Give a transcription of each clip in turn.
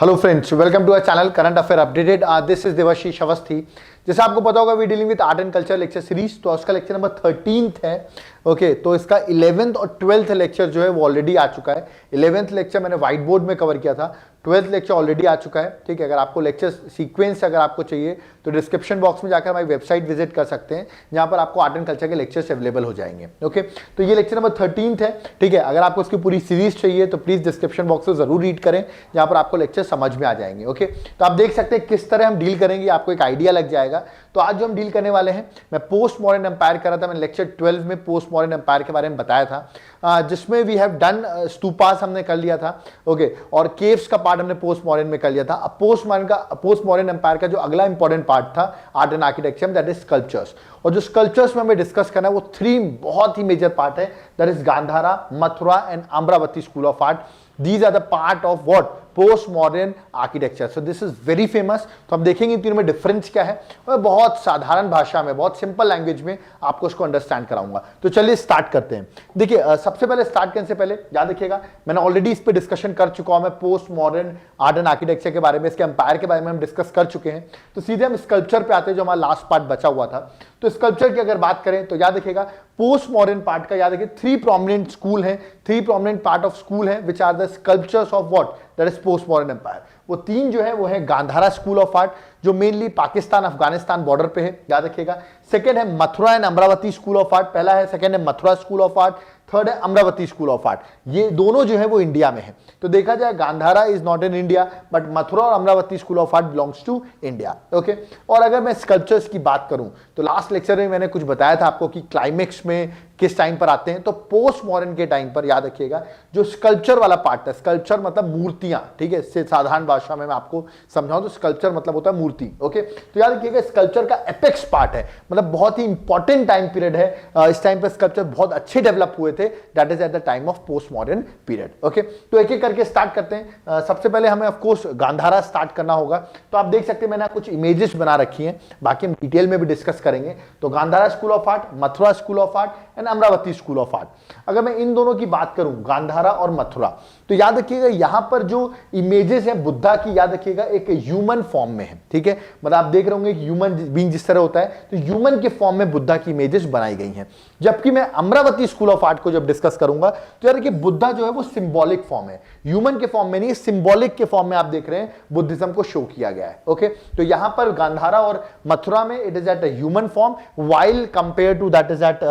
Hello friends, welcome to our channel current affair updated. This is Devashish Awasthi. जैसे आपको पता होगा we dealing with art and culture lecture series, तो उसका lecture number 13th है। Okay, तो इसका 11th और 12th लेक्चर जो है वो ऑलरेडी आ चुका है। 11th लेक्चर मैंने व्हाइट बोर्ड में कवर किया था, 12th लेक्चर ऑलरेडी आ चुका है। ठीक है, अगर आपको लेक्चर सीक्वेंस अगर आपको चाहिए तो डिस्क्रिप्शन बॉक्स में जाकर हमारी वेबसाइट विजिट कर सकते हैं, जहां पर आपको आर्ट एंड कल्चर के लेक्चर्स अवेलेबल हो जाएंगे। ओके, तो ये लेक्चर नंबर 13th है। ठीक है, अगर आपको इसकी पूरी सीरीज चाहिए तो प्लीज डिस्क्रिप्शन बॉक्स में जरूर रीड करें, जहां पर आपको लेक्चर समझ में आ जाएंगे। ओके, तो आप देख सकते हैं किस तरह हम डील करेंगे, आपको एक आइडिया लग जाएगा। तो आज जो हम डील करने वाले हैं, मैं पोस्ट मॉडर्न एम्पायर कर रहा था, मैंने लेक्चर 12 में पोस्ट मॉडर्न एम्पायर के बारे में बताया था, जिसमें वी हैव डन स्तूपास हमने कर लिया था। ओके, और केव्स का पार्ट हमने पोस्ट मॉडर्न में कर लिया था। अब पोस्ट मॉडर्न एम्पायर का जो अगला इंपॉर्टेंट पार्ट था art and architecture, that is sculptures. और जो स्कल्पचर्स में हमें डिस्कस करना है वो 3 बहुत ही मेजर पार्ट है, that is Gandhara, Mathura and Amaravati school of art. These are the part of what? Post-modern architecture. So this is very famous. तो हम देखेंगे इन तीनों में डिफरेंस क्या है, और बहुत साधारण भाषा में, बहुत सिंपल लैंग्वेज में आपको इसको अंडरस्टैंड कराऊंगा। तो चलिए स्टार्ट करते हैं। देखिए, सबसे पहले स्टार्ट करने से पहले याद रखिएगा, मैंने ऑलरेडी इस पे डिस्कशन कर चुका हूं। मैं post modern art and architecture के बारे में, इसके एम्पायर के बारे में हम डिस्कस कर चुके हैं। तो सीधे हम स्कल्पचर पे आते हैं, जो हमारा लास्ट पार्ट बचा हुआ था। तो स्कल्पचर की अगर बात करें तो याद रखिएगा, पोस्ट मॉडर्न पार्ट का याद रखिए 3 प्रोमिनेंट स्कूल हैं, 3 प्रोमिनेंट पार्ट ऑफ स्कूल है which are the sculptures of what, that is post modern empire. वो 3 जो है वो है गांधारा स्कूल ऑफ आर्ट, जो मेनली पाकिस्तान अफगानिस्तान बॉर्डर पे है, याद रखिएगा। सेकंड है Mathura and Amaravati school of art, पहला है। सेकंड है Mathura school of art, third है अमरावती स्कूल ऑफ आर्ट। ये दोनों जो है वो इंडिया में है। तो देखा जाए Gandhara is not in India, but Mathura और Amaravati school of art belongs to India. Okay, और अगर मैं स्कल्पचर्स की बात करूं तो लास्ट लेक्चर में मैंने कुछ बताया था आपको कि क्लाइमेक्स में किस टाइम पर आते हैं। तो पोस्ट मॉडर्न के टाइम पर याद रखिएगा जो स्कल्पचर वाला पार्ट है, स्कल्पचर मतलब मूर्तियां, ठीक है, इससे साधारण भाषा में मैं आपको समझाऊं तो स्कल्पचर मतलब होता है मूर्ति। ओके, तो याद रखिएगा स्कल्पचर का एपेक्स पार्ट है, मतलब बहुत ही इंपॉर्टेंट टाइम पीरियड है। इस टाइम पर स्कल्पचर बहुत अच्छे डेवलप हुए थे, that is at the time of post modern period. Okay, तो एक एक करके स्टार्ट करते हैं। सबसे पहले हमें ऑफ कोर्स गांधारा स्टार्ट करना होगा। तो आप देख सकते हैं मैंने कुछ इमेजेस बना रखी हैं, बाकी हम डिटेल में भी डिस्कस करेंगे। तो Gandhara school of art, Mathura school of art and Amaravati school of art. अगर मैं इन दोनों की बात करूं, गांधारा और मथुरा, तो याद रखिएगा यहां पर जो इमेजेस हैं बुद्धा की, याद रखिएगा एक ह्यूमन फॉर्म में है। ठीक है, मतलब आप देख रहे होंगे ह्यूमन बीइंग जिस तरह होता है, तो ह्यूमन के फॉर्म में बुद्धा की इमेजेस बनाई गई हैं। जबकि मैं अमरावती स्कूल ऑफ आर्ट को जब डिस्कस करूंगा तो यार कि बुद्धा जो है वो सिंबॉलिक फॉर्म है, ह्यूमन के फॉर्म में नहीं, सिंबॉलिक के फॉर्म में आप देख रहे हैं बुद्धिज्म को शो किया गया है। ओके, तो यहां पर गांधारा और मथुरा में it is at a human form, while compare to that is at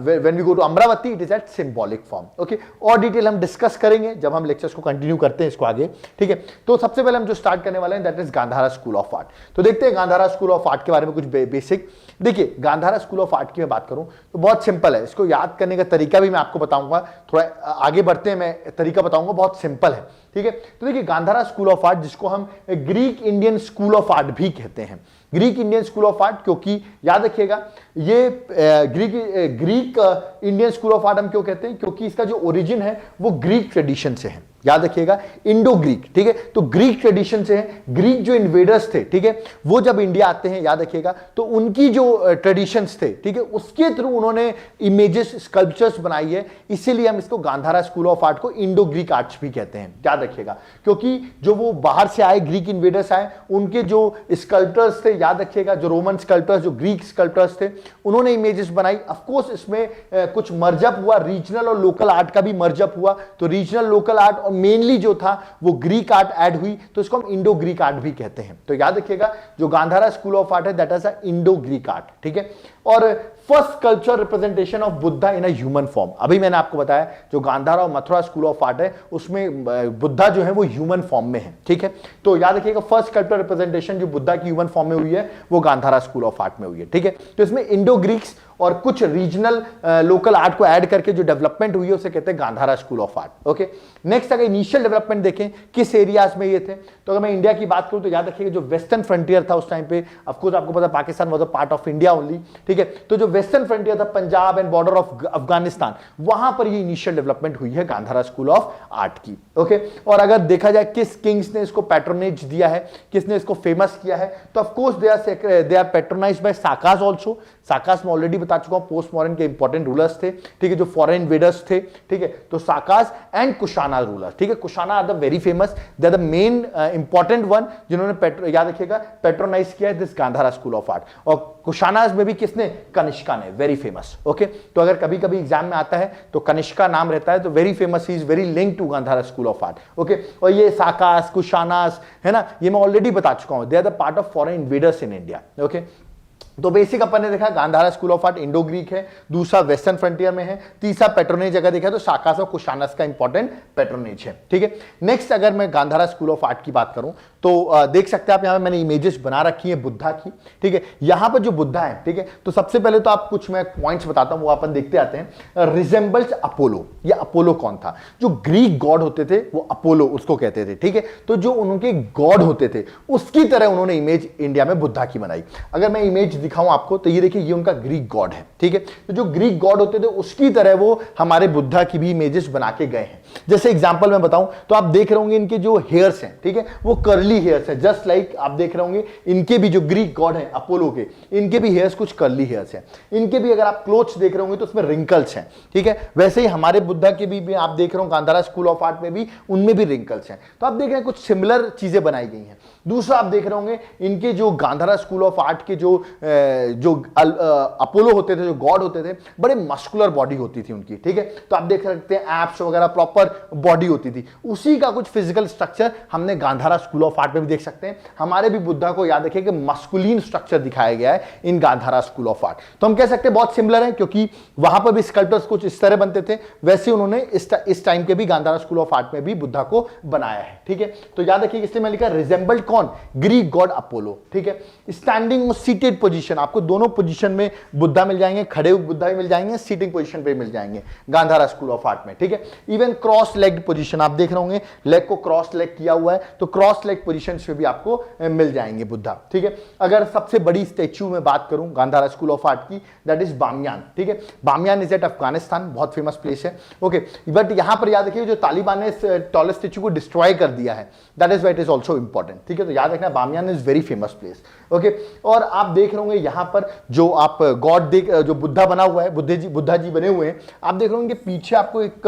when we go to Amaravati it is at symbolic form. Okay, और डिटेल हम डिस्कस करेंगे जब हम लेक्चर्स को कंटिन्यू करते हैं इसको आगे। ठीक है, तो सबसे पहले हम जो स्टार्ट करने वाले हैं that is Gandhara school of art. तो देखते हैं गांधारा स्कूल ऑफ आर्ट के बारे में कुछ बेसिक। देखिए, गांधारा स्कूल ऑफ आर्ट की मैं बात करूं तो बहुत सिंपल है, इसको याद करने का तरीका भी मैं आपको बताऊंगा। थोड़ा आगे बढ़ते हैं, मैं तरीका बताऊंगा, बहुत सिंपल है। ठीक है, तो देखिए गांधारा स्कूल ऑफ आर्ट, जिसको हम Greek Indian school of art भी कहते हैं, Greek Indian school of art, क्योंकि याद रखिएगा ये Greek Indian school of art हम क्यों कहते हैं, क्योंकि इसका जो ओरिजिन है वो ग्रीक ट्रेडिशन से है। याद रखिएगा इंडो ग्रीक, ठीक है, तो ग्रीक ट्रेडिशन से है। ग्रीक जो इन्वेडर्स थे, ठीक है, वो जब इंडिया आते हैं, याद रखिएगा, तो उनकी जो ट्रेडिशंस थे, ठीक है, उसके थ्रू उन्होंने इमेजेस, स्कल्पचर्स बनाई है। इसीलिए हम इसको गांधारा स्कूल ऑफ आर्ट को इंडो ग्रीक आर्ट्स भी कहते हैं। याद रखिएगा, क्योंकि जो वो बाहर से आए, ग्रीक इन्वेडर्स आए, उनके जो स्कल्पटर्स थे, याद रखिएगा जो रोमन स्कल्पटर्स, जो ग्रीक स्कल्पटर्स थे, उन्होंने इमेजेस बनाई। ऑफकोर्स इसमें कुछ मर्जअप हुआ, रीजनल और लोकल आर्ट का भी मर्जअप हुआ। तो रीजनल लोकल आर्ट और मेनली जो था वो ग्रीक आर्ट ऐड हुई, तो इसको हम इंडो ग्रीक आर्ट भी कहते हैं। तो याद रखिएगा जो गांधारा स्कूल ऑफ आर्ट है that is a Indo Greek art. ठीक है, और first culture representation of Buddha in a human form, अभी मैंने आपको बताया जो गांधारा और मथुरा स्कूल ऑफ आर्ट है उसमें बुद्धा जो है वो ह्यूमन फॉर्म में है। ठीक है, तो याद रखिएगा फर्स्ट कल्चर रिप्रेजेंटेशन जो बुद्धा की ह्यूमन फॉर्म में हुई है वो गांधारा स्कूल ऑफ आर्ट में हुई है। ठीक है, तो इसमें इंडो ग्रीक्स और कुछ रीजनल लोकल आर्ट को ऐड करके जो डेवलपमेंट हुई है उसे कहते हैं Gandhara school of art. Okay, next अगर इनिशियल डेवलपमेंट देखें किस एरियाज में ये थे, तो अगर मैं इंडिया की बात करूं तो याद रखिएगा जो वेस्टर्न फ्रंटियर था उस टाइम पे, ऑफ कोर्स आपको पता Pakistan was a part of India only. ठीक है, तो जो वेस्टर्न फ्रंटियर था, Punjab and border of Afghanistan, वहां पर ये इनिशियल डेवलपमेंट हुई है गांधारा स्कूल ऑफ आर्ट की। ओके, और अगर देखा जाए किस किंग्स ने इसको पैट्रोनेज दिया है, किसने इसको फेमस किया है, तो of course they are patronised by Sakas also. Sakas में ऑलरेडी बता चुका हूं, पोस्ट मॉडर्न के इंपॉर्टेंट रूलर्स थे, ठीक है, जो फॉरेन इन्वेडर्स थे, ठीक है। तो साकास एंड कुशाना रूलर्स, ठीक है। Kushana are the very famous, they are the main important one जिन्होंने याद रखिएगा पेट्रोनाइज किया है this Gandhara school of art. और कुशानाज में भी किसने? कनिष्का ने, वेरी फेमस। ओके, तो अगर कभी कभी एग्जाम में आता है तो कनिष्का नाम रहता है, तो very famous, he is very link to Gandhara school of art. Okay, और ये साकास, कुशानास है ना, ये मैं ऑलरेडी बता चुका हूं, they are the part of foreign invaders in India. Okay, तो बेसिक अपन ने देखा Gandhara school of art Indo Greek है, दूसरा वेस्टर्न फ्रंटियर में है, तीसरा पेट्रोनेज अगर देखा तो साकास और कुशानस का इंपॉर्टेंट पेट्रोनेज है, ठीक है। नेक्स्ट अगर मैं गांधारा स्कूल ऑफ आर्ट की बात करूं तो देख सकते हैं आप, यहां पे मैंने इमेजेस बना रखी है बुद्धा की, ठीक है। यहां पर जो बुद्धा है, ठीक है, तो सबसे पहले तो आप कुछ मैं पॉइंट्स बताता हूं, वो अपन देखते आते हैं। रिजेंबल्स अपोलो, ये अपोलो कौन था? जो ग्रीक गॉड होते थे वो अपोलो उसको कहते थे, ठीक है। तो जो उनके गॉड होते थे उसकी तरह उन्होंने इमेज इंडिया में बुद्धा की बनाई। अगर मैं इमेज दिखाऊं आपको तो ये देखिए, ये उनका ग्रीक गॉड है, ठीक है। तो जो ग्रीक गॉड होते थे उसकी तरह वो हमारे बुद्धा की भी इमेजेस बना के गए हैं। जैसे एग्जांपल मैं बताऊं तो आप देख रहे होंगे इनके जो हेयर्स हैं, ठीक है, वो कर्ली हेयर्स हैं, जस्ट लाइक आप देख रहे होंगे इनके भी जो ग्रीक गॉड हैं अपोलो के, इनके भी हेयर्स कुछ कर्ली हेयर्स हैं। इनके भी अगर आप क्लोथ्स देख रहे होंगे तो उसमें रिंकल्स हैं, ठीक है। वैसे ही हमारे बुद्धा के भी आप देख रहे हो गांधारा स्कूल ऑफ आर्ट में भी, उनमें भी रिंकल्स हैं। तो आप देख रहे हैं कुछ सिमिलर चीजें बनाई गई हैं। दूसरा आप देख रहे होंगे इनके जो गांधारा स्कूल ऑफ आर्ट के जो अपोलो होते थे, जो गॉड होते थे, बड़े मस्कुलर बॉडी होती थी उनकी, ठीक है। तो आप देख सकते हैं एप्स वगैरह प्रॉपर बॉडी होती थी, उसी का कुछ फिजिकल स्ट्रक्चर हमने गांधारा स्कूल ऑफ आर्ट में भी देख सकते हैं। हमारे भी बुद्धा को याद रखिए कि मस्कुलिन स्ट्रक्चर दिखाया गया है in Gandhara school of art. तो हम कह सकते हैं बहुत सिमिलर है, क्योंकि वहां पर भी स्कल्पटर्स कुछ इस तरह बनते थे, वैसे उन्होंने इस टाइम के भी गांधारा स्कूल ऑफ आर्ट में भी बुद्धा को बनाया है, ठीक है। तो याद रखिए इसलिए मैं लिखा रिजेंबल्ड कौन? ग्रीक गॉड अपोलो, ठीक है। स्टैंडिंग और सीटेड पोजीशन, आपको दोनों पोजीशन में बुद्धा मिल जाएंगे, खड़े हुए बुद्धा भी मिल जाएंगे, सीटिंग पोजीशन पे मिल जाएंगे गांधारा स्कूल ऑफ आर्ट में, ठीक है। इवन क्रॉस लेग्ड पोजीशन आप देख रहे होंगे, लेग को क्रॉस लेग किया हुआ है, तो क्रॉस लेग पोजीशन पे भी आपको मिल जाएंगे बुद्धा, ठीक है। अगर सबसे बड़ी स्टैच्यू में बात करूं गांधारा स्कूल ऑफ आर्ट की, दैट इज बामियान, ठीक है। बामियान इज एट अफगानिस्तान, बहुत फेमस प्लेस है, ओके। बट यहां पर याद रखिए जो तालिबान ने इस टॉलेस्ट स्टैच्यू को डिस्ट्रॉय कर दिया है, that is why it is also important, ठीक है। तो याद रखना Bamiyan is very famous place, okay. और आप देख रहे होंगे यहां पर जो आप गॉड जो बुद्धा बना हुआ है, बुद्धा जी बने हुए हैं, आप देख रहे होंगे पीछे आपको एक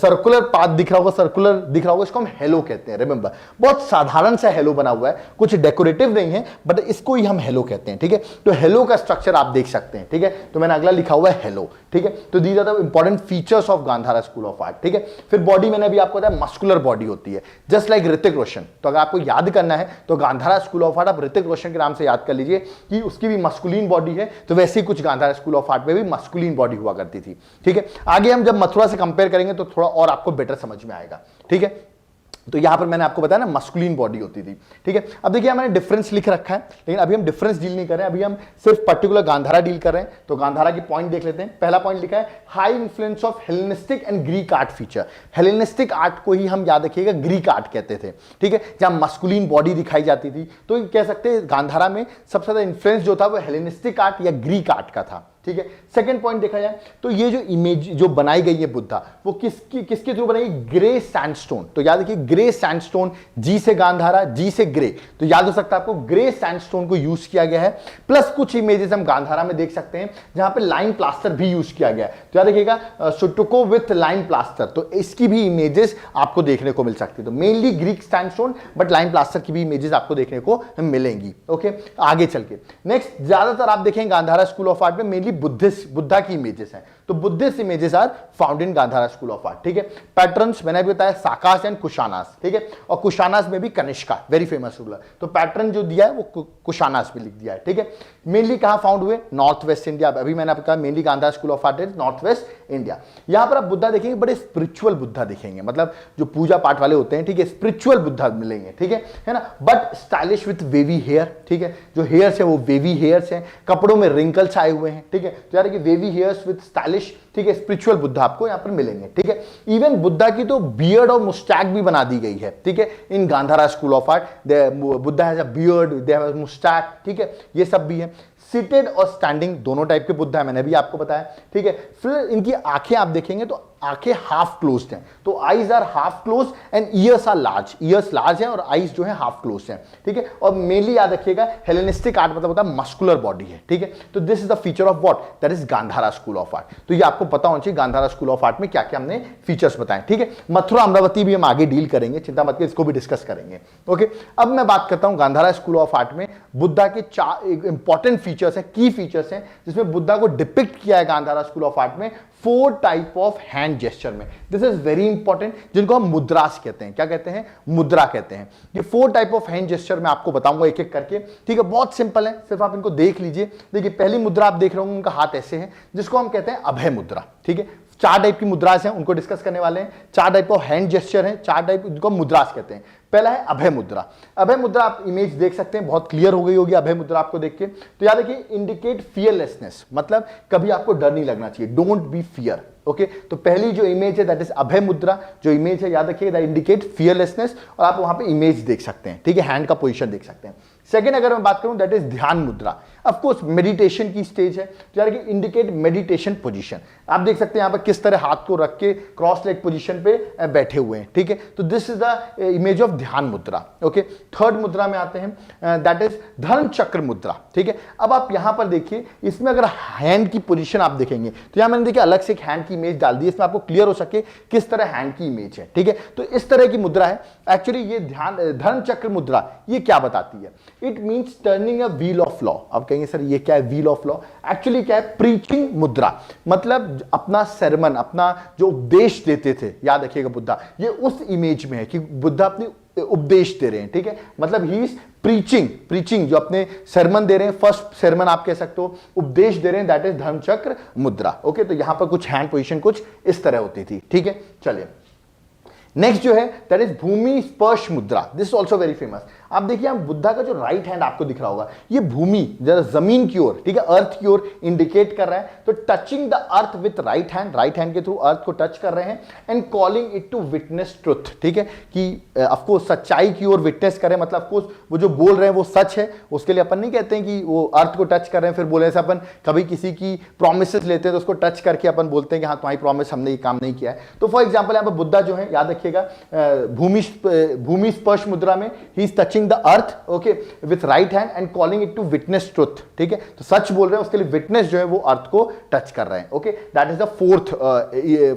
सर्कुलर पाथ दिख रहा होगा, सर्कुलर दिख रहा होगा, इसको हम हेलो कहते हैं। रिमेंबर, बहुत साधारण सा हेलो बना हुआ है, कुछ डेकोरेटिव नहीं है, बट इसको ही हम हेलो कहते हैं, ठीक है। तो हेलो का स्ट्रक्चर आप देख सकते हैं, ठीक है। तो मैंने अगला लिखा हुआ है हेलो, ठीक है। तो these are the important features of Gandhara school of art, ठीक है। फिर बॉडी मैंने अभी आपको बताया मस्कुलर बॉडी होती है, जस्ट लाइक ऋतिक रोशन। तो अगर आपको याद करना है तो गांधारा स्कूल ऑफ आर्ट आप ऋतिक रोशन के नाम से याद कर लीजिए कि उसकी भी मस्कुलिन बॉडी है, तो वैसे ही कुछ गांधारा स्कूल ऑफ आर्ट में भी मस्कुलिन बॉडी हुआ करती थी, ठीक है। आगे हम जब मथुरा से कंपेयर करेंगे तो थोड़ा और आपको बेटर समझ में आएगा, ठीक है। तो यहां पर मैंने आपको बताया ना मस्कुलिन बॉडी होती थी, ठीक है। अब देखिए मैंने डिफरेंस लिख रखा है, लेकिन अभी हम डिफरेंस डील नहीं कर रहे हैं, अभी हम सिर्फ पर्टिकुलर गांधारा डील कर रहे हैं। तो गांधारा की पॉइंट देख लेते हैं। पहला पॉइंट लिखा है high influence of Hellenistic and Greek art feature. Hellenistic art को ही हम याद रखिएगा ग्रीक आर्ट कहते थे, ठीक है, जहां मस्कुलिन बॉडी दिखाई जाती थी। तो कह सकते हैं गांधारा में सबसे ज्यादा इन्फ्लुएंस जो था वो हेलेनिस्टिक आर्ट या ग्रीक आर्ट का था, ठीक है। सेकंड पॉइंट देखा जाए तो ये जो इमेज जो बनाई गई है बुद्धा, वो किसके थ्रू बनाई? Grey sandstone. तो याद रखिए ग्रे सैंडस्टोन, जी से गांधारा, जी से ग्रे, तो याद हो सकता है आपको ग्रे सैंडस्टोन को यूज किया गया है। प्लस कुछ इमेजेस हम गांधारा में देख सकते हैं जहां पे लाइन प्लास्टर भी यूज किया गया है। तो याद रखिएगा सुटुको विथ लाइन प्लास्टर, तो इसकी भी इमेजेस आपको देखने को मिल सकती है। तो mainly Greek sandstone, but line plaster की भी इमेजेस आपको देखने को मिलेंगी, ओके। आगे चल के नेक्स्ट ज्यादातर आप देखेंगे गांधारा स्कूल ऑफ आर्ट में मेनली बुद्धा की इमेजेस हैं। तो Buddhist images are found in Gandhara school of art, ठीक है। पैटर्न्स मैंने भी बताया साकास एंड कुशानास, ठीक है। और कुशानास में भी कनिष्का, वेरी फेमस रूलर। तो पैटर्न जो दिया है वो कुशानास में लिख दिया है, ठीक है। मेनली कहां फाउंड हुए? North west India. अभी मैंने आपको कहा mainly Gandhara school of art is north west India. यहां पर आप बुद्धा देखेंगे, बड़े स्पिरिचुअल बुद्धा दिखेंगे, मतलब जो पूजा पाठ वाले होते हैं, ठीक है, स्पिरिचुअल बुद्धा मिलेंगे, ठीक है ना। But stylish with wavy hair, ठीक है। जो हेयर्स है वो वेवी हेयर्स हैं, कपड़ों में रिंकल्स आए हुए हैं, ठीक है। तो यार कि वेवी हेयर्स विथ स्टाइलिश, ठीक है, स्पिरिचुअल बुद्धा आपको यहां पर मिलेंगे, ठीक है। इवन बुद्धा की तो बियर्ड और मुस्टैक भी बना दी गई है, ठीक है, in Gandhara school of art. Buddha has a beard, they have a moustache, ठीक है, ये सब भी है। सीटेड और स्टैंडिंग दोनों टाइप के बुद्धा है, मैंने भी आपको बताया, ठीक है। फिर इनकी आंखें आप देखेंगे तो आंखें हाफ क्लोज्ड हैं, तो eyes are half close and ears are large, ears large है और आईज जो है हाफ क्लोज है, ठीक है। और मेनली याद रखिएगा हेलेनिस्टिक आर्ट मतलब होता है मस्कुलर बॉडी है, ठीक है। तो this is the feature of what, that is Gandhara school of art. तो ये आपको पता होना चाहिए गांधारा स्कूल ऑफ आर्ट में क्या क्या हमने फीचर्स बताए, ठीक है। मथुरा अमरावती भी हम आगे डील करेंगे, चिंता मत करिए, इसको भी डिस्कस करेंगे, ओके। अब मैं बात करता हूं गांधारा स्कूल ऑफ आर्ट में बुद्धा के चार इंपॉर्टेंट फीचर्स हैं, की फीचर्स हैं, जिसमें बुद्धा को डिपिक्ट किया है गांधारा स्कूल ऑफ आर्ट में 4 टाइप ऑफ हैंड जेस्चर में। दिस इज वेरी इंपॉर्टेंट, जिनको हम मुद्रास कहते हैं। क्या कहते हैं? मुद्रा कहते हैं। ये 4 टाइप ऑफ हैंड जेस्चर मैं आपको बताऊंगा एक एक करके, ठीक है। बहुत सिंपल है, सिर्फ आप इनको देख लीजिए। देखिए पहली मुद्रा आप देख रहे होंगे, उनका हाथ ऐसे है, जिसको हम कहते हैं अभय मुद्रा, ठीक है। 4 टाइप की मुद्रास हैं, उनको डिस्कस करने वाले हैं। 4 टाइप ऑफ हैंड जेस्चर हैं, 4 टाइप, जिनको मुद्रास कहते हैं। पहला है अभय मुद्रा। अभय मुद्रा आप इमेज देख सकते हैं, बहुत क्लियर हो गई होगी अभय मुद्रा आपको देख के। तो याद रखिए, इंडिकेट फियरलेसनेस, मतलब कभी आपको डर नहीं लगना चाहिए, डोंट बी फियर, ओके। तो पहली जो इमेज है दैट इज अभय मुद्रा, जो इमेज है याद रखिए दैट इंडिकेट फियरलेसनेस, और आप वहां पे इमेज देख सकते हैं, ठीक है, हैंड का पोजीशन देख सकते हैं। सेकंड अगर मैं बात करूं दैट इज ध्यान मुद्रा, ऑफ कोर्स मेडिटेशन की स्टेज है, तो यार कि इंडिकेट मेडिटेशन पोजीशन। आप देख सकते हैं यहां पर किस तरह हाथ को रख के क्रॉस लेग पोजीशन पे बैठे हुए हैं, ठीक है। तो this is the image of ध्यान मुद्रा, ओके। थर्ड मुद्रा में आते हैं दैट इज धर्म चक्र मुद्रा, ठीक है। अब आप यहां पर देखिए, इसमें अगर हैंड की पोजीशन आप देखेंगे तो यहां मैंने देखिए अलग से एक हैंड की इमेज डाल दी, इसमें आपको क्लियर हो सके किस तरह हैंड की इमेज है, ठीक है। तो इस तरह की मुद्रा है। एक्चुअली ये ध्यान धर्म चक्र मुद्रा ये क्या बताती है? It means turning a wheel of law. आप कहेंगे सर ये क्या है व्हील ऑफ लॉ? एक्चुअली क्या है? प्रीचिंग मुद्रा, मतलब अपना सरमन, अपना जो उपदेश देते थे, याद रखिएगा बुद्धा, ये उस इमेज में है कि बुद्धा अपनी उपदेश दे रहे हैं, ठीक है। मतलब ही इज प्रीचिंग जो अपने सरमन दे रहे हैं, फर्स्ट सरमन आप कह सकते हो, उपदेश दे रहे हैं, दैट इज धर्मचक्र मुद्रा, ओके। तो यहां पर कुछ हैंड पोजीशन कुछ इस तरह होती थी, ठीक है। चलिए नेक्स्ट जो है दैट इज भूमि स्पर्श मुद्रा। This is also very famous. आप देखिए हम बुद्धा का जो राइट हैंड आपको दिख रहा होगा, ये भूमि जरा जमीन की ओर, ठीक है, अर्थ की ओर इंडिकेट कर रहा है। तो touching the earth with right hand के थ्रू अर्थ को टच कर रहे हैं and calling it to witness truth, ठीक है, कि ऑफकोर्स सच्चाई की ओर विटनेस करें, मतलब ऑफकोर्स वो जो बोल रहे हैं वो सच है। उसके लिए अपन नहीं कहते हैं कि वो अर्थ को टच कर रहे हैं फिर बोले, ऐसे अपन कभी किसी की प्रोमिसेस लेते हैं तो उसको टच करके अपन बोलते हैं कि हाँ तुम्हारी प्रॉमिस हमने ये काम नहीं किया है। तो फॉर एग्जाम्पल यहाँ पर बुद्धा जो है, याद रखिएगा भूमि स्पर्श मुद्रा में he is touching the earth, okay, with right hand and calling it to witness truth, ठीक है। तो सच बोल रहे हैं, उसके लिए विटनेस जो है वो अर्थ को टच कर रहे हैं, okay. That is the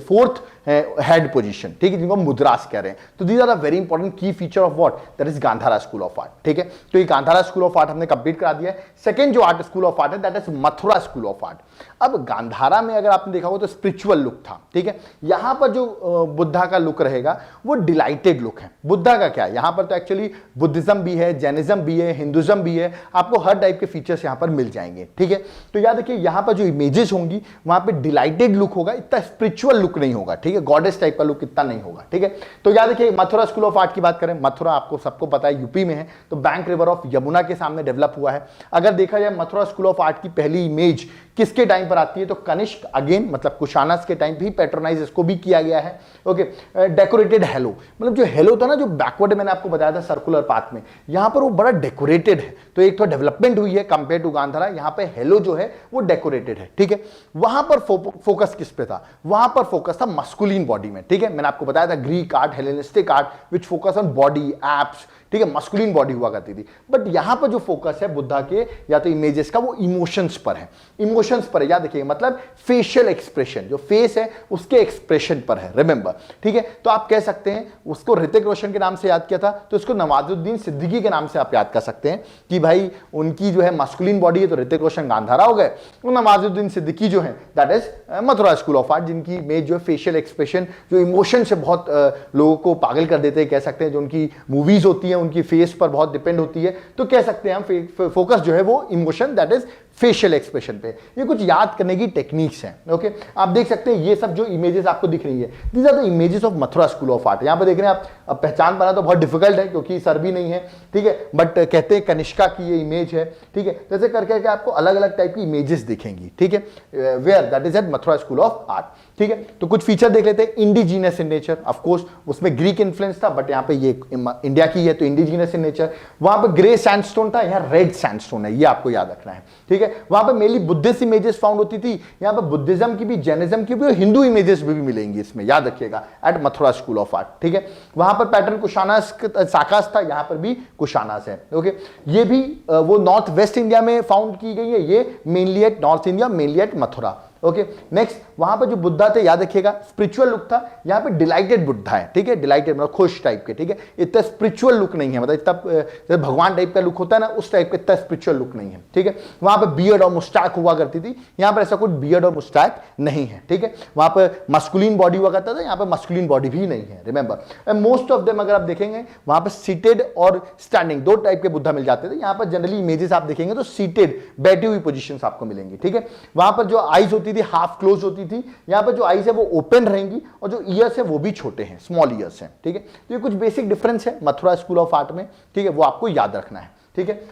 fourth head position, ठीक है, जिनको मुद्रास कह रहे हैं। तो these are the very important key feature of what, that is Gandhara school of art, ठीक है। तो ये गांधारा स्कूल ऑफ आर्ट हमने कंप्लीट करा दिया है। सेकंड जो आर्ट स्कूल ऑफ आर्ट है that is Mathura school of art. अब गांधारा में अगर आपने देखा हो तो स्पिरिचुअल लुक था, ठीक है। यहां पर जो बुद्धा का लुक रहेगा वो डिलाइटेड लुक है। बुद्धा का क्या है, यहां पर तो एक्चुअली बुद्धिज्म भी है, जैनिज्म भी है, हिंदुज्म भी है, आपको हर टाइप के फीचर्स यहां पर मिल जाएंगे, ठीक है। तो याद रखिए यहां पर जो इमेजेस होंगी वहां पे डिलाइटेड लुक होगा, इतना स्पिरिचुअल लुक नहीं होगा, ठीक है, गॉडेस टाइप का लुक इतना नहीं होगा, ठीक है। तो याद रखिए मथुरा स्कूल ऑफ आर्ट की बात करें, मथुरा आपको सबको पता है यूपी में है, तो बैंक रिवर ऑफ यमुना के सामने डेवलप हुआ है। अगर देखा जाए मथुरा स्कूल ऑफ आर्ट की पहली इमेज किसके टाइम पर आती है, तो कनिष्क, अगेन मतलब कुशानस के टाइम भी पैट्रोनाइज इसको भी किया गया है, ओके। डेकोरेटेड हेलो, मतलब जो हेलो था ना जो बैकवर्ड मैंने आपको बताया था सर्कुलर पाथ में, यहां पर वो बड़ा डेकोरेटेड है। तो एक तो डेवलपमेंट हुई है कंपेयर टू गांधारा, यहां पे हेलो जो है वो डेकोरेटेड है, ठीक है। वहां पर फोकस किस पे था, वहां पर फोकस था मस्कुलिन बॉडी में, ठीक है। मैंने आपको बताया था Greek art, Hellenistic art which focus on body, apps, ठीक है, मस्कुलिन बॉडी हुआ करती थी। बट यहां पर जो फोकस है बुद्धा के या तो इमेजेस का, वो इमोशंस पर है, इमोशंस पर है, याद रखिए, मतलब फेशियल एक्सप्रेशन, जो फेस है उसके एक्सप्रेशन पर है, रिमेंबर, ठीक है। तो आप कह सकते हैं उसको ऋतिक रोशन के नाम से याद किया था, तो उसको नवाजुद्दीन सिद्दीकी के नाम से आप याद कर सकते हैं कि भाई उनकी जो है मस्कुलिन बॉडी है, तो ऋतिक रोशन गांधारा हो गए, और नवाजुद्दीन सिद्दीकी जो है that is Mathura school of art, जिनकी इमेज जो है फेशियल एक्सप्रेशन, जो इमोशन से बहुत लोगों को पागल कर देते हैं, कह सकते हैं, जो उनकी मूवीज होती है उनकी फेस पर बहुत डिपेंड होती है, तो कह सकते हैं हम फोकस जो है वो emotion that is facial expression पे। ये कुछ याद करने की टेक्निक्स हैं, ओके। आप देख सकते हैं ये सब जो इमेजेस आपको दिख रही है, these are the images of Mathura school of art. यहां पर देख रहे हैं आप, अब पहचान पाना तो बहुत डिफिकल्ट है क्योंकि सर भी नहीं है, ठीक है, बट कहते हैं कनिष्का की ये इमेज है, ठीक है। जैसे करके आपको अलग अलग टाइप की इमेजेस दिखेंगी, ठीक है, where that is at Mathura school of art. ठीक है। तो कुछ फीचर देख लेते हैं। Indigenous in nature, of course उसमें ग्रीक इन्फ्लुएंस था, बट यहाँ पे ये इंडिया की है तो इंडिजीनियस इन नेचर। वहां पे ग्रे सैंडस्टोन था, यहाँ रेड सैंडस्टोन है, ये आपको याद रखना है, ठीक है। वहां पे मेनली बुद्धिस्ट इमेजेस फाउंड होती थी, यहाँ पे बुद्धिज्म की भी, जैनिज्म की भी और हिंदू इमेजेस भी मिलेंगी इसमें, याद रखिएगा, at Mathura school of art, ठीक है। वहां पर पैटर्न कुशानास साकास था, यहाँ पर भी कुशानास है, ओके। ये भी वो नॉर्थ वेस्ट इंडिया में फाउंड की गई है, ये mainly eight north India, mainly eight Mathura, okay. Next, वहां पर जो बुद्धा थे याद रखिएगा, स्पिरिचुअल लुक था, यहां पे डिलाइटेड बुद्धा है, ठीक है, डिलाइटेड मतलब खुश टाइप के, ठीक है। इतना स्पिरिचुअल लुक नहीं है, मतलब इतना भगवान टाइप का लुक होता है ना, उस टाइप का इतना स्पिरिचुअल लुक नहीं है, ठीक है। वहां पे बियर्ड और मुस्टैक हुआ करती थी, यहां पर ऐसा कुछ बियर्ड और मुस्टैक नहीं है, ठीक है। वहां पर मस्कुलिन बॉडी हुआ करता था, यहां पर मस्कुलिन बॉडी भी नहीं है, रिमेंबर। मोस्ट ऑफ देम अगर आप देखेंगे वहां पर सीटेड और स्टैंडिंग दो टाइप के बुद्धा मिल जाते थे, यहां पर जनरली इमेजेस आप देखेंगे तो सीटेड बैठी हुई पोजीशन आपको मिलेंगी, ठीक है। वहां पर जो आईज होती थी हाफ क्लोज होती थी, यहां पर जो आईज है वो ओपन रहेंगी और जो ईयर्स है वो भी छोटे हैं, स्मॉल ईयर्स हैं, ठीक है। तो ये कुछ बेसिक डिफरेंस है मथुरा स्कूल ऑफ आर्ट में, ठीक है, वो आपको याद रखना है, ठीक है।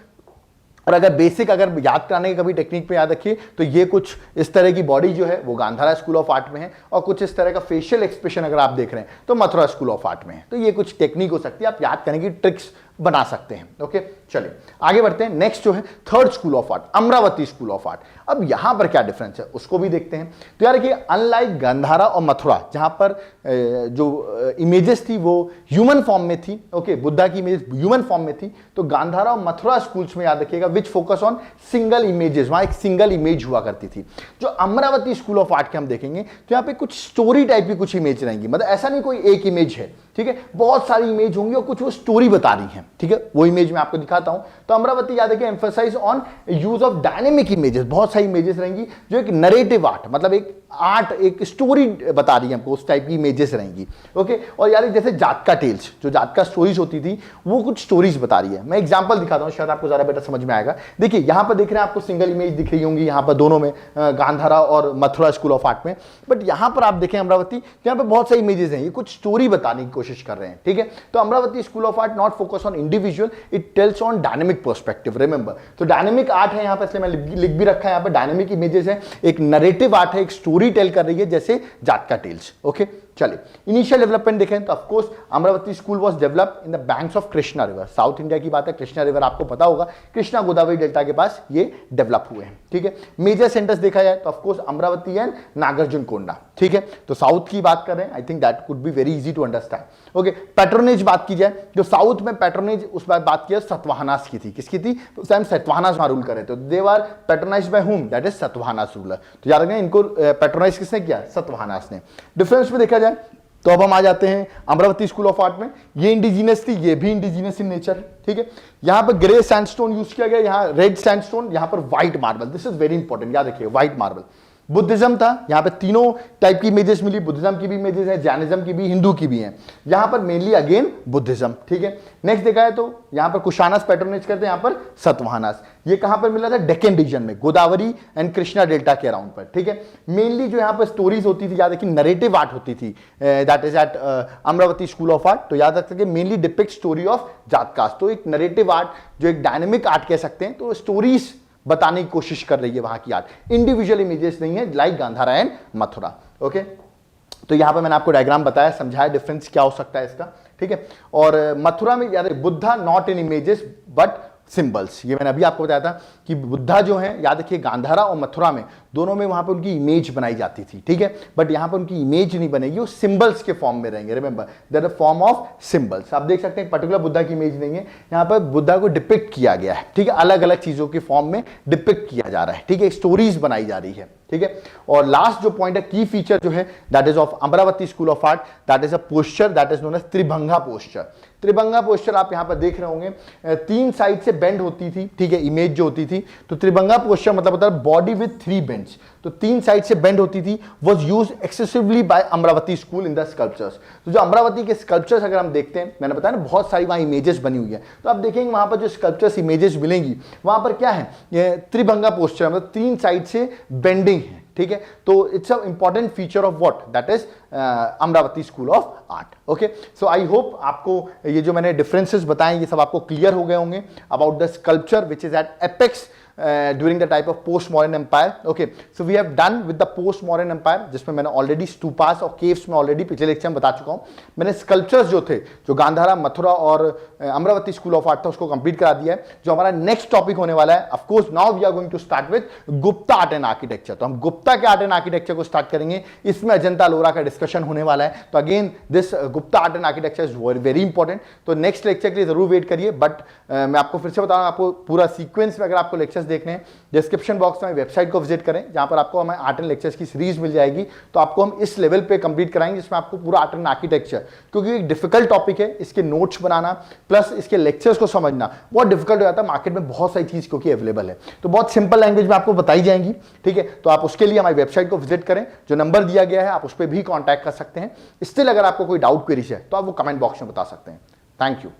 और अगर बेसिक अगर याद कराने की कभी टेक्निक पे याद रखिए तो ये कुछ इस तरह की बॉडी जो है वो गांधारा स्कूल ऑफ आर्ट में है, और कुछ इस तरह का फेशियल एक्सप्रेशन अगर आप देख रहे हैं तो मथुरा स्कूल ऑफ आर्ट में है। तो ये कुछ टेक्निक हो सकती है, आप याद करने की ट्रिक्स बना सकते हैं, ओके। चलिए आगे बढ़ते हैं। नेक्स्ट जो है third school of art, Amravati school of art. अब यहां पर क्या डिफरेंस है उसको भी देखते हैं। तो यार देखिए, अनलाइक गांधारा और मथुरा जहां पर जो इमेजेस थी वो ह्यूमन फॉर्म में थी, ओके, बुद्धा की इमेज ह्यूमन फॉर्म में थी, तो गांधारा और मथुरा स्कूल्स में याद रखिएगा which focus on single images, वहां एक सिंगल इमेज हुआ करती थी। जो अमरावती स्कूल ऑफ आर्ट के हम देखेंगे तो यहाँ पे कुछ स्टोरी टाइप की कुछ इमेज रहेंगी, मतलब ऐसा नहीं कोई एक इमेज है, ठीक है, बहुत सारी इमेज होंगी और कुछ वो स्टोरी बता रही हैं, ठीक है। वो इमेज मैं आपको दिखाता हूं। तो अमरावती याद रखिए emphasise on use of dynamic images, बहुत सारी इमेजेस रहेंगी जो एक नरेटिव आर्ट, मतलब एक आर्ट, एक स्टोरी बता रही है हमको, उस टाइप की इमेजेस रहेंगी, ओके। और यार जैसे जातका टेल्स, जो जातका स्टोरीज होती थी वो कुछ स्टोरीज बता रही है। मैं एग्जांपल दिखाता हूं, शायद आपको ज्यादा बेटर समझ में आएगा। देखिए यहां पर देख रहे हैं आपको सिंगल इमेज दिख रही होंगी यहां पर दोनों में, गांधारा और मथुरा स्कूल ऑफ आर्ट में, बट यहां पर आप देखें अमरावती, यहां पर बहुत सारी इमेजेस हैं, ये कुछ स्टोरी बताने की कोशिश कर रहे हैं, ठीक है। तो Amravati school of art not focus on individual, it tells on dynamic perspective, remember. तो डायनेमिक आर्ट है यहां पर, इसलिए मैं लिख भी रखा है यहां पर, डायनेमिक इमेजेस है, एक नरेटिव आर्ट है, एक स्टोरी टेल कर रही है जैसे जातका टेल्स, ओके। चलिए इनिशियल डेवलपमेंट देखें तो of course Amravati school was developed in the banks of Krishna river, south India की बात है, कृष्णा रिवर आपको पता होगा, कृष्णा गोदावरी डेल्टा के पास ये डेवलप हुए हैं, ठीक है। मेजर सेंटर्स देखा जाए तो of course Amaravati and Nagarjunakonda, ठीक है। तो साउथ की बात कर रहे हैं, I think that could be very easy to understand, okay. Patronage बात की जाए, जो साउथ में पैट्रोनेज उस बात किया सतवाहनास की थी, किसकी थी, तो टाइम सतवाहनास वहां रूल कर रहे थे, they were patronised by whom, that is Satavahanas ruler. तो याद रखना इनको पैट्रोनाइज किसने किया, सतवाहनास ने। डिफरेंस में देखा जाए तो अब हम आ जाते हैं अमरावती स्कूल ऑफ आर्ट में, ये इंडिजीनियस थी, ये भी इंडिजीनियस इन नेचर, ठीक है। यहां पर ग्रे सैंडस्टोन यूज किया गया, यहां रेड सैंडस्टोन, यहां पर white marble, this is very important, याद रखिए व्हाइट मार्बल। बुद्धिज्म था, यहां पे तीनों टाइप की इमेजेस मिली, बुद्धिज्म की भी इमेजेस है, जैनिज्म की भी, हिंदू की भी है, यहां पर मेनली अगेन बुद्धिज्म, ठीक है। नेक्स्ट देखा है तो यहां पर कुशानास पैट्रोनेज करते हैं, यहां पर सतवाहनास। ये कहां पर मिला था, डेक्कन रीजन में, गोदावरी एंड कृष्णा डेल्टा के अराउंड पर, ठीक है। मेनली जो यहां पर स्टोरीज होती थी, याद रखिए नरेटिव आर्ट होती थी, that is at Amaravati school of art. तो याद रख सकते मेनली डिपिक्ट स्टोरी ऑफ जातकास्ट, तो एक नरेटिव आर्ट, जो एक डायनेमिक आर्ट कह सकते हैं, तो स्टोरीज बताने की कोशिश कर रही है वहां की आर्ट, इंडिविजुअल इमेजेस नहीं है like Gandhara and Mathura, okay. तो यहां पर मैंने आपको डायग्राम बताया, समझाया डिफरेंस क्या हो सकता है इसका, ठीक है। और मथुरा में याद Buddha not in images but symbols, ये मैंने अभी आपको बताया था कि बुद्धा जो है याद रखिए गांधारा और मथुरा में दोनों में वहां पे उनकी इमेज बनाई जाती थी, ठीक है, बट यहां पर उनकी इमेज नहीं बनेगी, वो सिंबल्स के फॉर्म में रहेंगे, remember that form of symbols. आप देख सकते हैं पर्टिकुलर बुद्धा की इमेज नहीं है, यहां पर बुद्धा को डिपिक्ट किया गया है, ठीक है, अलग अलग चीजों के फॉर्म में डिपिक्ट किया जा रहा है, ठीक है, स्टोरीज बनाई जा रही है, ठीक है। और लास्ट जो पॉइंट है, की फीचर जो है that is of Amaravati school of art, that is a posture that is known as Tribhanga posture. Tribhanga posture आप यहां पर देख रहे होंगे, तीन साइड से बेंड होती थी, ठीक है, इमेज जो होती थी। तो त्रिभंगा पोस्चर मतलब होता है बॉडी विद थ्री बेंड्स, तो तीन साइड से बेंड होती थी, was used excessively by Amaravati school in the sculptures. तो जो अमरावती के स्कल्पचर्स अगर हम देखते हैं, मैंने बताया ना बहुत सारी वहां इमेजेस बनी हुई है, तो आप देखेंगे वहां पर जो स्कल्पचर्स इमेजेस मिलेंगी वहां पर क्या है, ये त्रिभंगा पोस्चर मतलब तीन साइड से बेंडिंग है, ठीक है। तो it's a important feature of what, that is Amravati school of art. Okay, so I hope आपको ये जो मैंने डिफरेंसेस बताए ये सब आपको क्लियर हो गए होंगे about the sculpture which is at apex during the type of post-modern empire. Okay, so we have done with the post-modern empire, जिसमें मैंने ऑलरेडी स्तूपास और केव्स में ऑलरेडी पिछले लेक्चर में बता चुका हूं। मैंने स्कल्पचर्स जो थे, जो गांधारा, मथुरा और अमरावती स्कूल ऑफ आर्ट था, उसको कंप्लीट करा दिया है। जो हमारा नेक्स्ट टॉपिक होने वाला है, of course now we are going to start with Gupta art and architecture. तो हम गुप्ता के आर्ट एंड आर्किटेक्चर को स्टार्ट करेंगे, इसमें अजंता लोरा का डिस्कशन होने वाला है। तो again this Gupta art and architecture is very important. तो नेक्स्ट लेक्चर के लिए जरूर वेट करिए। बट मैं आपको फिर से बता रहा हूं, आपको पूरा सीक्वेंस में अगर आपको लेक्चर्स देखने हैं, डिस्क्रिप्शन बॉक्स में वेबसाइट को विजिट करें, जहां पर आपको हमें आर्ट एंड लेक्चर्स की सीरीज मिल जाएगी। तो आपको हम इस लेवल पे कंप्लीट कराएंगे जिसमें आपको पूरा आर्ट एंड आर्किटेक्चर, क्योंकि एक डिफिकल्ट टॉपिक है, इसके नोट्स बनाना प्लस इसके लेक्चर्स को समझना बहुत डिफिकल्ट हो जाता है। मार्केट में बहुत सारी चीज क्योंकि अवेलेबल है, तो बहुत सिंपल लैंग्वेज में आपको बताई जाएंगी। ठीक है, तो आप उसके लिए हमारी वेबसाइट को विजिट करें, जो नंबर दिया गया है आप उस पर भी कॉन्टैक्ट कर सकते हैं। स्टिल अगर आपको कोई डाउट क्वेरीज है तो आप वो कमेंट बॉक्स में बता सकते हैं। Thank you.